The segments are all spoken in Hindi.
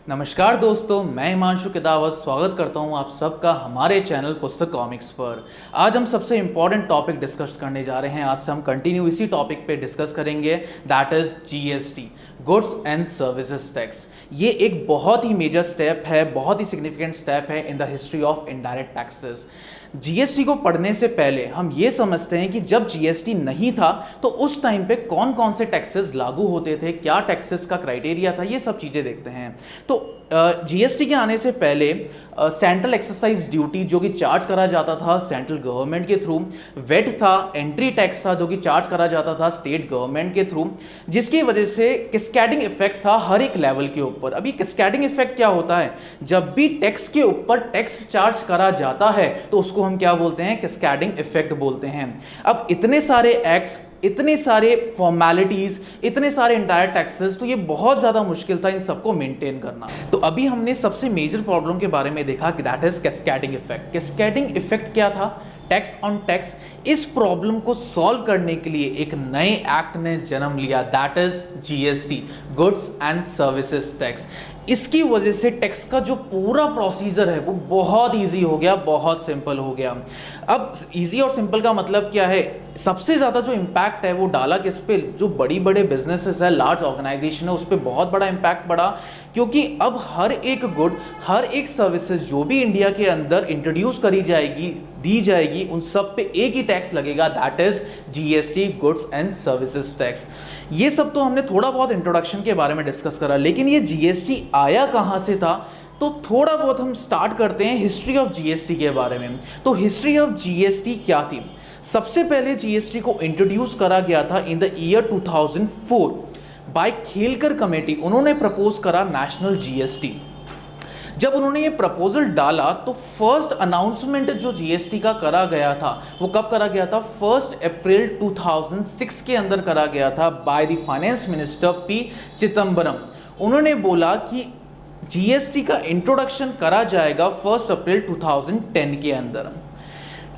नमस्कार दोस्तों, मैं हिमांशु किदावत स्वागत करता हूं आप सबका हमारे चैनल पुस्तक कॉमिक्स पर। आज हम सबसे इम्पॉर्टेंट टॉपिक डिस्कस करने जा रहे हैं। आज से हम कंटिन्यू इसी टॉपिक पे डिस्कस करेंगे, that is GST, goods and services tax. ये एक बहुत ही मेजर स्टेप है, बहुत ही सिग्निफिकेंट स्टेप है in the history of indirect taxes. GST को पढ़ने से पहले हम ये समझते हैं कि जब जीएसटी नहीं था तो उस टाइम पे कौन कौन से टैक्सेस लागू होते थे, क्या टैक्सेस का क्राइटेरिया था, ये सब चीज़ें देखते हैं। तो जीएसटी के आने से पहले सेंट्रल एक्सरसाइज ड्यूटी जो कि चार्ज करा जाता था सेंट्रल गवर्नमेंट के थ्रू, वेट था, एंट्री टैक्स था जो कि चार्ज करा जाता था स्टेट गवर्नमेंट के थ्रू, जिसकी वजह से कैस्केडिंग इफेक्ट था हर एक लेवल के ऊपर। अभी कैस्केडिंग इफेक्ट क्या होता है? जब भी टैक्स के ऊपर टैक्स चार्ज करा जाता है तो उसको हम क्या बोलते हैं? कैस्केडिंग इफेक्ट बोलते हैं। अब इतने सारे एक्ट्स, इतने सारे फॉर्मेलिटीज, इतने सारे इंटायर टैक्सेस, तो ये बहुत ज़्यादा मुश्किल था इन सबको मेंटेन करना। तो अभी हमने सबसे मेजर प्रॉब्लम के बारे में देखा कि that is cascading effect. Cascading effect क्या था? Tax on tax. इस प्रॉब्लम को सॉल्व करने के लिए एक नए एक्ट ने जन्म लिया, that is GST, goods and services tax. इसकी वजह से टैक्स का जो पूरा प्रोसीजर है वो बहुत इजी हो गया, बहुत सिंपल हो गया। अब इजी और सिंपल का मतलब क्या है? सबसे ज़्यादा जो इम्पैक्ट है वो डाला किस पे? जो बड़ी बड़े बिजनेसेस है, लार्ज ऑर्गेनाइजेशन है, उस पर बहुत बड़ा इम्पैक्ट पड़ा, क्योंकि अब हर एक गुड, हर एक सर्विसेज जो भी इंडिया के अंदर इंट्रोड्यूस करी जाएगी, दी जाएगी, उन सब पे एक ही टैक्स लगेगा, that is GST, goods and services tax. ये सब तो हमने थोड़ा बहुत इंट्रोडक्शन के बारे में डिस्कस करा, लेकिन ये जीएसटी आया कहाँ से था? तो थोड़ा बहुत हम स्टार्ट करते हैं हिस्ट्री ऑफ जीएसटी के बारे में। तो हिस्ट्री ऑफ जीएसटी क्या थी? सबसे पहले जीएसटी को इंट्रोड्यूस करा गया था इन द ईयर 2004 बाय खेलकर कमेटी। उन्होंने प्रपोज करा नेशनल जीएसटी। जब उन्होंने ये प्रपोजल डाला तो फर्स्ट अनाउंसमेंट जो जीएसटी का करा गया था वो कब करा गया था? 1 अप्रैल 2006 के अंदर करा गया था by the finance minister P Chidambaram. उन्होंने बोला कि जीएसटी का इंट्रोडक्शन करा जाएगा 1 अप्रैल 2010 के अंदर।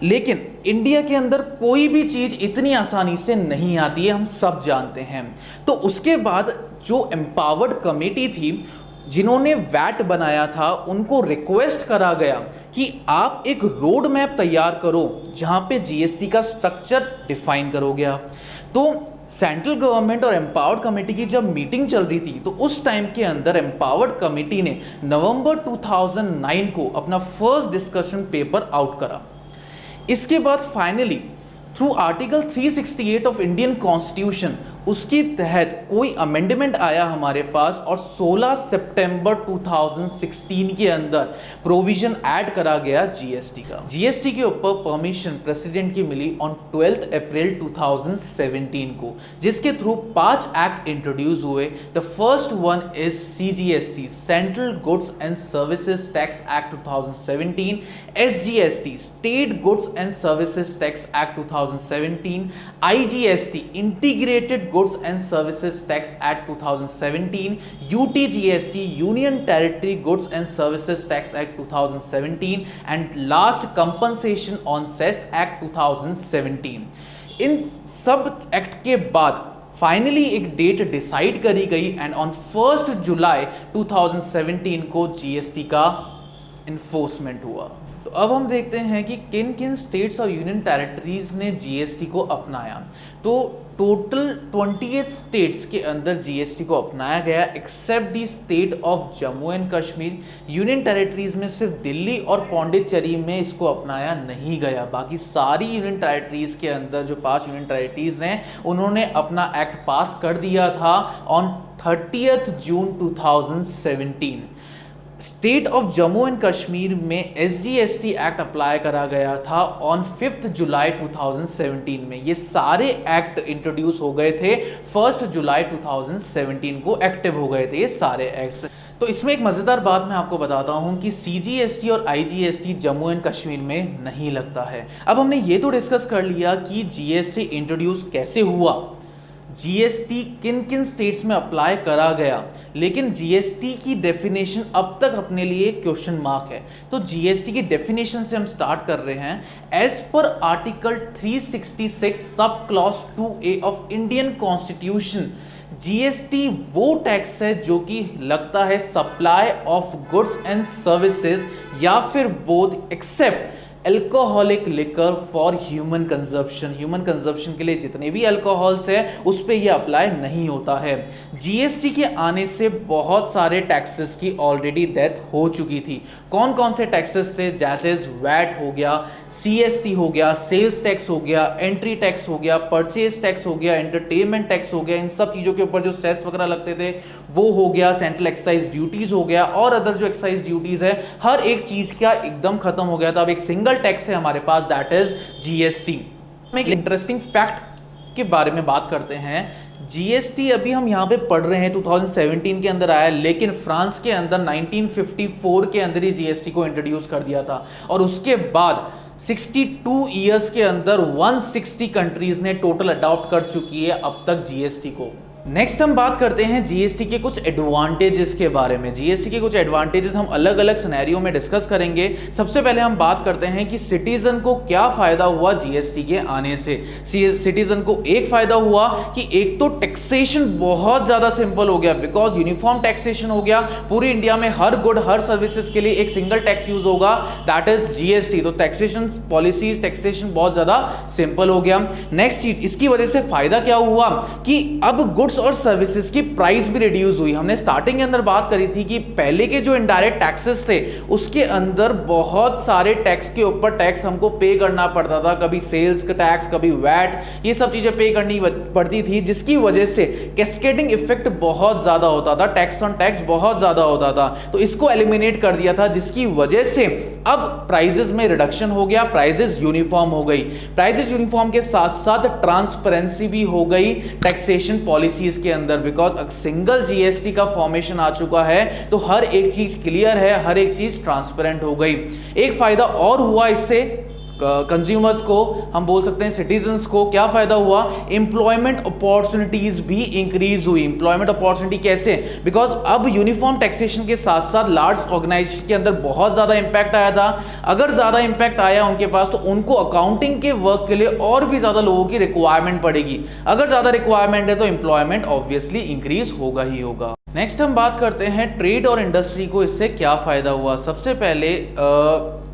लेकिन इंडिया के अंदर कोई भी चीज़ इतनी आसानी से नहीं आती है, हम सब जानते हैं। तो उसके बाद जो एम्पावर्ड कमेटी थी जिन्होंने वैट बनाया था, उनको रिक्वेस्ट करा गया कि आप एक रोड मैप तैयार करो जहां पे जीएसटी का स्ट्रक्चर डिफाइन करोगे आप। तो सेंट्रल गवर्नमेंट और एम्पावर्ड कमेटी की जब मीटिंग चल रही थी तो उस टाइम के अंदर एम्पावर्ड कमेटी ने नवंबर 2009 को अपना फर्स्ट डिस्कशन पेपर आउट करा। इसके बाद finally through article 368 of Indian constitution, उसके तहत कोई अमेंडमेंट आया हमारे पास और 16 सितंबर 2016 के अंदर प्रोविजन ऐड करा गया जीएसटी का। जीएसटी के ऊपर परमिशन प्रेसिडेंट की मिली ऑन 12 अप्रैल 2017 को, जिसके थ्रू 5 एक्ट इंट्रोड्यूस हुए। The first one is CGST, central goods and services tax act 2017, SGST, state goods and services tax act 2017, IGST, integrated goods and services tax act 2017, UTGST, union territory goods and services tax act 2017 and last compensation on cess act 2017। इन सब एक्ट के बाद फाइनली एक डेट डिसाइड करी गई एंड ऑन 1 जुलाई 2017 को जीएसटी का इन्फोर्समेंट हुआ। तो अब हम देखते हैं कि किन किन स्टेट्स और यूनियन टेरिटरीज ने जीएसटी को अपनाया। तो टोटल 28 स्टेट्स के अंदर जीएसटी को अपनाया गया except the state of Jammu and Kashmir. Union territories में सिर्फ दिल्ली और पौंडीचेरी में इसको अपनाया नहीं गया। बाकी सारी यूनियन टेरिटरीज के अंदर जो 5 यूनियन टेरिटरीज हैं उन्होंने अपना एक्ट पास कर दिया था on 30 June 2017। State of Jammu and Kashmir में एसजीएसटी एक्ट अप्लाई करा गया था ऑन 5 जुलाई 2017 में। ये सारे एक्ट इंट्रोड्यूस हो गए थे 1 जुलाई 2017 को एक्टिव हो गए थे ये सारे एक्ट्स। तो इसमें एक मज़ेदार बात मैं आपको बताता हूं कि सीजीएसटी और आईजीएसटी जम्मू एंड कश्मीर में नहीं लगता है। अब हमने ये तो डिस्कस कर लिया कि जीएसटी इंट्रोड्यूस कैसे हुआ, जीएसटी किन किन स्टेट्स में अप्लाई करा गया, लेकिन जीएसटी की डेफिनेशन अब तक अपने लिए क्वेश्चन मार्क है। तो जीएसटी की डेफिनेशन से हम स्टार्ट कर रहे हैं। As per article 366 sub clause 2A of Indian constitution, GST वो टैक्स है जो कि लगता है supply of goods and services या फिर both except alcoholic liquor for human consumption. Human consumption के लिए जितने भी अल्कोहल्स है उस पे ये अप्लाई नहीं होता है। जीएसटी के आने से बहुत सारे टैक्सेस की ऑलरेडी डेथ हो चुकी थी। कौन कौन से टैक्सेस थे? दैट इज वैट हो गया, सीएसटी हो गया, सेल्स टैक्स हो गया, एंट्री टैक्स हो गया, परचेज टैक्स हो गया, एंटरटेनमेंट टैक्स हो गया। इन सब चीजों के ऊपर जो सेस वगैरह लगते थे वो हो गया, सेंट्रल एक्साइज ड्यूटीज हो गया और अदर जो एक्साइज ड्यूटीज है, हर एक चीज का एकदम खत्म हो गया था। अब एक सिंगल टैक्स है हमारे पास, दैट इज जीएसटी। हम एक इंटरेस्टिंग फैक्ट के बारे में बात करते हैं। जीएसटी अभी हम यहां पे पढ़ रहे हैं 2017 के अंदर आया, लेकिन फ्रांस के अंदर 1954 के अंदर ही जीएसटी को इंट्रोड्यूस कर दिया था और उसके बाद 62 ईयर्स के अंदर 160 कंट्रीज ने टोटल अडॉप्ट कर चुकी है अब तक जीएसटी को। नेक्स्ट हम बात करते हैं जीएसटी के कुछ एडवांटेजेस के बारे में। जीएसटी के कुछ एडवांटेजेस हम अलग अलग सिनेरियो में डिस्कस करेंगे। सबसे पहले हम बात करते हैं कि सिटीजन को क्या फायदा हुआ जीएसटी के आने से। सिटीजन को एक फायदा हुआ कि एक तो टैक्सेशन बहुत ज्यादा सिंपल हो गया, बिकॉज यूनिफॉर्म टैक्सेशन हो गया। पूरी इंडिया में हर गुड हर सर्विसेज के लिए एक सिंगल टैक्स यूज होगा, दैट इज जीएसटी। तो टैक्सेशन पॉलिसीज, टैक्सेशन बहुत ज्यादा सिंपल हो गया। नेक्स्ट चीज, इसकी वजह से फायदा क्या हुआ कि अब गुड्स और सर्विसेज की प्राइस भी रिड्यूस हुई। हमने स्टार्टिंग के अंदर बात करी थी कि पहले के जो इनडायरेक्ट टैक्सेस थे उसके अंदर बहुत सारे टैक्स के ऊपर टैक्स हमको पे करना पड़ता था, कभी सेल्स का टैक्स, कभी वैट, ये सब चीजें पे करनी पड़ती थी, जिसकी वजह से कैस्केडिंग इफेक्ट बहुत ज्यादा होता था, टैक्स ऑन टैक्स बहुत ज्यादा होता था। तो इसको एलिमिनेट कर दिया था, जिसकी वजह से अब प्राइसेस में रिडक्शन हो गया, प्राइसेस यूनिफॉर्म हो गई। प्राइसेस यूनिफॉर्म के साथ साथ ट्रांसपेरेंसी भी हो गई टैक्सेशन पॉलिसी के अंदर, बिकॉज सिंगल जीएसटी का फॉर्मेशन आ चुका है तो हर एक चीज क्लियर है, हर एक चीज ट्रांसपेरेंट हो गई। एक फायदा और हुआ इससे कंज्यूमर्स को, हम बोल सकते हैं सिटीजन्स को, क्या फायदा हुआ? एम्प्लॉयमेंट अपॉर्चुनिटीज भी इंक्रीज हुई। एम्प्लॉयमेंट अपॉर्चुनिटी कैसे? बिकॉज अब यूनिफॉर्म टैक्सेशन के साथ साथ लार्ज ऑर्गेनाइजेशन के अंदर बहुत ज्यादा इंपैक्ट आया था। अगर ज्यादा इंपैक्ट आया उनके पास तो उनको अकाउंटिंग के वर्क के लिए और भी ज्यादा लोगों की रिक्वायरमेंट पड़ेगी। अगर ज्यादा रिक्वायरमेंट है तो एम्प्लॉयमेंट ऑब्वियसली इंक्रीज होगा ही होगा। नेक्स्ट हम बात करते हैं ट्रेड और इंडस्ट्री को इससे क्या फायदा हुआ। सबसे पहले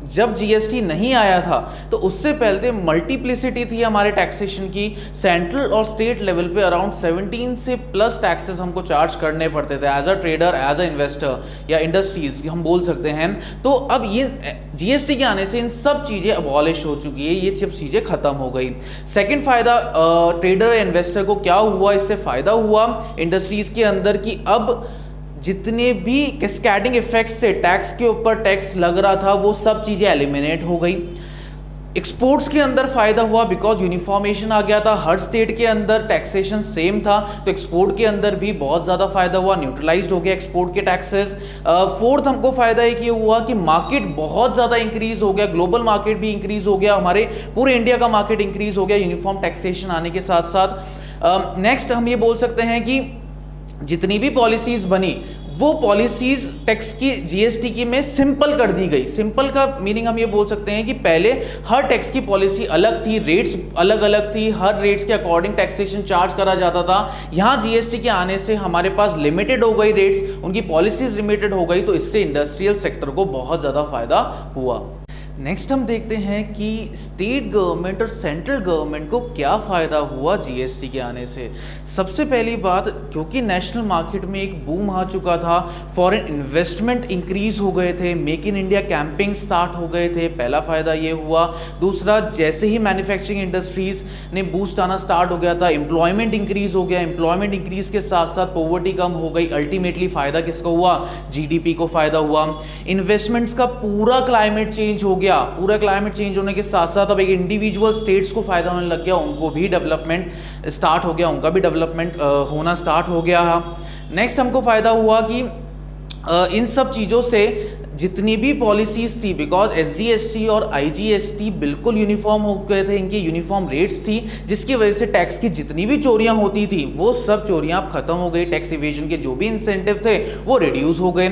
जब जीएसटी नहीं आया था तो उससे पहले मल्टीप्लिसिटी थी हमारे टैक्सेशन की। सेंट्रल और स्टेट लेवल पे अराउंड 17 से प्लस टैक्सेस हमको चार्ज करने पड़ते थे as a trader, as a investor या इंडस्ट्रीज हम बोल सकते हैं। तो अब ये जीएसटी के आने से इन सब चीज़ें अबॉलिश हो चुकी है, ये सब चीज़ें खत्म हो गई। सेकेंड फायदा ट्रेडर या इन्वेस्टर को क्या हुआ? इससे फायदा हुआ इंडस्ट्रीज के अंदर कि अब जितने भी कैस्केडिंग इफेक्ट्स से टैक्स के ऊपर टैक्स लग रहा था वो सब चीजें एलिमिनेट हो गई। एक्सपोर्ट्स के अंदर फायदा हुआ बिकॉज यूनिफॉर्मेशन आ गया था, हर स्टेट के अंदर टैक्सेशन सेम था, तो एक्सपोर्ट के अंदर भी बहुत ज्यादा फायदा हुआ, न्यूट्रलाइज्ड हो गया एक्सपोर्ट के टैक्सेस। फोर्थ हमको फायदा एक ये हुआ कि मार्केट बहुत ज्यादा इंक्रीज हो गया, ग्लोबल मार्केट भी इंक्रीज हो गया, हमारे पूरे इंडिया का मार्केट इंक्रीज हो गया यूनिफॉर्म टैक्सेशन आने के साथ साथ। नेक्स्ट हम ये बोल सकते हैं कि जितनी भी पॉलिसीज बनी वो पॉलिसीज टैक्स की जीएसटी की में सिंपल कर दी गई। सिंपल का मीनिंग हम ये बोल सकते हैं कि पहले हर टैक्स की पॉलिसी अलग थी, रेट्स अलग अलग थी, हर रेट्स के अकॉर्डिंग टैक्सेशन चार्ज करा जाता था। यहाँ जीएसटी के आने से हमारे पास लिमिटेड हो गई रेट्स, उनकी पॉलिसीज लिमिटेड हो गई, तो इससे इंडस्ट्रियल सेक्टर को बहुत ज़्यादा फायदा हुआ। नेक्स्ट हम देखते हैं कि स्टेट गवर्नमेंट और सेंट्रल गवर्नमेंट को क्या फ़ायदा हुआ जीएसटी के आने से। सबसे पहली बात, क्योंकि नेशनल मार्केट में एक बूम आ चुका था, फॉरेन इन्वेस्टमेंट इंक्रीज हो गए थे, make in India campaign start हो गए थे, पहला फ़ायदा ये हुआ। दूसरा, जैसे ही मैन्युफैक्चरिंग इंडस्ट्रीज ने बूस्ट आना स्टार्ट हो गया था, एम्प्लॉयमेंट इंक्रीज हो गया, एम्प्लॉयमेंट इंक्रीज के साथ साथ पॉवर्टी कम हो गई, अल्टीमेटली फ़ायदा किसको हुआ? जीडीपी को फ़ायदा हुआ। इन्वेस्टमेंट्स का पूरा क्लाइमेट चेंज हो गया, पूरा क्लाइमेट चेंज होने के साथ साथ अब एक इंडिविजुअल स्टेट्स को फायदा होने लग गया, उनको भी डेवलपमेंट स्टार्ट हो गया, उनका भी डेवलपमेंट होना स्टार्ट हो गया। नेक्स्ट हमको फायदा हुआ कि इन सब चीज़ों से जितनी भी पॉलिसीज थी, बिकॉज SGST और IGST बिल्कुल यूनिफॉर्म हो गए थे, इनकी यूनिफॉर्म रेट्स थी, जिसकी वजह से टैक्स की जितनी भी चोरियां होती थी वो सब चोरियां अब खत्म हो गई। टैक्स इवेजन के जो भी इंसेंटिव थे वो रिड्यूस हो गए।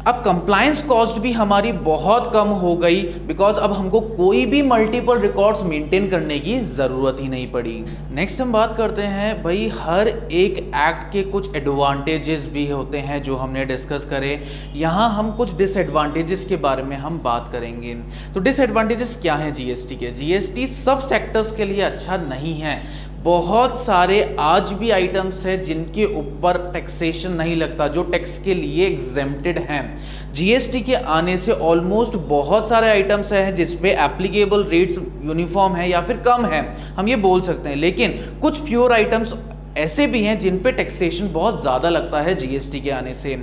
अब कंप्लायंस कॉस्ट भी हमारी बहुत कम हो गई, बिकॉज अब हमको कोई भी मल्टीपल रिकॉर्ड्स मेंटेन करने की जरूरत ही नहीं पड़ी। नेक्स्ट हम बात करते हैं भाई, हर एक एक्ट के कुछ एडवांटेजेस भी होते हैं जो हमने डिस्कस करे। यहाँ हम कुछ डिसएडवांटेजेस के बारे में हम बात करेंगे। तो डिसएडवांटेजेस क्या हैं जीएसटी के? जीएसटी सब सेक्टर्स के लिए अच्छा नहीं है। बहुत सारे आज भी आइटम्स हैं जिनके ऊपर टैक्सेशन नहीं लगता, जो टैक्स के लिए एग्जेम्प्टेड हैं। जीएसटी के आने से ऑलमोस्ट बहुत सारे आइटम्स हैं जिस पे एप्लीकेबल रेट्स यूनिफॉर्म है या फिर कम है, हम ये बोल सकते हैं। लेकिन कुछ फ्यूअर आइटम्स ऐसे भी हैं जिन पे टैक्सेशन बहुत ज़्यादा लगता है जीएसटी के आने से।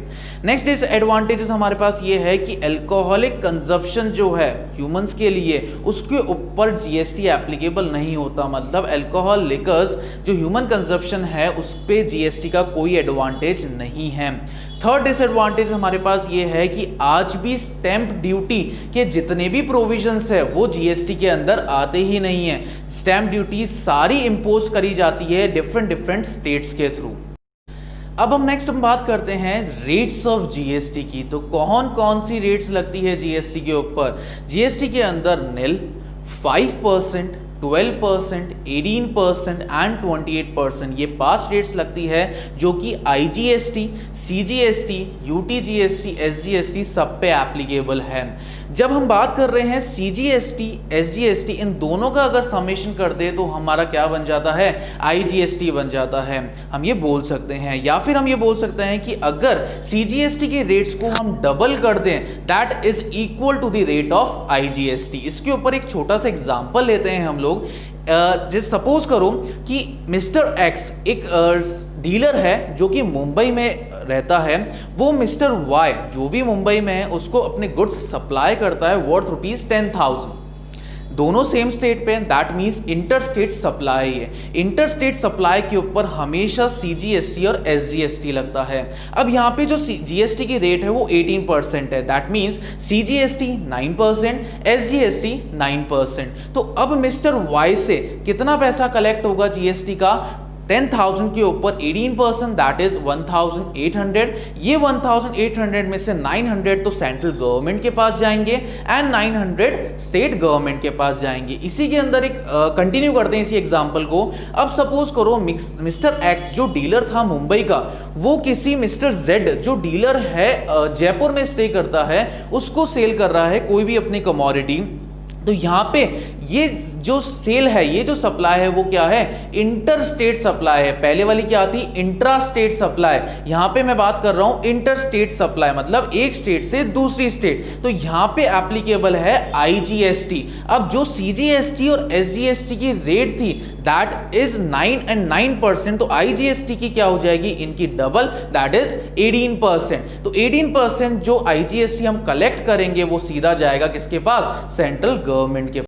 नेक्स्ट डिसएडवांटेजेस हमारे पास ये है कि अल्कोहलिक कंजप्शन जो है ह्यूमंस के लिए, उसके ऊपर जीएसटी एप्लीकेबल नहीं होता। मतलब अल्कोहल लिकर्स जो ह्यूमन कंजप्शन है उस पर जीएसटी का कोई एडवांटेज नहीं है। थर्ड डिसएडवांटेज हमारे पास ये है कि आज भी स्टैंप ड्यूटी के जितने भी प्रोविजंस है वो जीएसटी के अंदर आते ही नहीं है। स्टैंप ड्यूटी सारी इंपोज करी जाती है डिफरेंट स्टेट्स के थ्रू। अब हम नेक्स्ट बात करते हैं रेट्स ऑफ जीएसटी की। तो कौन कौन सी रेट्स लगती है जीएसटी के ऊपर? जीएसटी के अंदर निल, 5%, 12%, 18% एंड 28% ये 5 रेट्स लगती है, जो कि IGST, CGST, UTGST, SGST सब पे एप्लीकेबल है। जब हम बात कर रहे हैं CGST, SGST, इन दोनों का अगर समेशन कर दे तो हमारा क्या बन जाता है? IGST बन जाता है, हम ये बोल सकते हैं। या फिर हम ये बोल सकते हैं कि अगर CGST के रेट्स को हम डबल कर दें, that is equal to the rate of IGST। इसके ऊपर एक छोटा सा एग्जांपल लेते हैं हम लोग। जैसे सपोज करो कि मिस्टर एक्स एक डीलर है जो कि मुंबई में रहता है। वो मिस्टर वाई जो भी मुंबई में है उसको अपने गुड्स सप्लाई करता है वर्थ ₹10,000। दोनों सेम स्टेट पे, that means inter state supply है। इंटर स्टेट सप्लाई के ऊपर हमेशा CGST और SGST लगता है। अब यहाँ पे जो GST की रेट है वो 18% है, दैट मीन्स CGST 9%, SGST 9%। तो अब मिस्टर वाई से कितना पैसा कलेक्ट होगा जीएसटी का? 10,000 के ऊपर 18%, दैट इज 1,800। ये 1,800 में से 900 तो सेंट्रल गवर्नमेंट के पास जाएंगे एंड 900 स्टेट गवर्नमेंट के पास जाएंगे। इसी के अंदर एक कंटिन्यू करते हैं इसी एग्जांपल को। अब सपोज करो मिस्टर एक्स जो डीलर था मुंबई का, वो किसी मिस्टर जेड जो डीलर है जयपुर में स्टे करता है, उसको सेल कर रहा है कोई भी अपनी कमोडिटी। तो यहाँ पे ये जो सेल है, ये जो सप्लाई है वो क्या है? इंटर स्टेट सप्लाई है। पहले वाली क्या थी? Intra state supply. यहाँ पे मैं बात कर रहा हूँ इंटर स्टेट सप्लाई, मतलब एक स्टेट से दूसरी स्टेट। तो यहाँ पे एप्लीकेबल है IGST। अब जो CGST और SGST की रेट थी दैट इज 9 and 9%, तो IGST की क्या हो जाएगी? इनकी डबल, दैट इज 18%। तो 18% जो IGST हम कलेक्ट करेंगे वो सीधा जाएगा किसके पास? सेंट्रल गवर्नमेंट के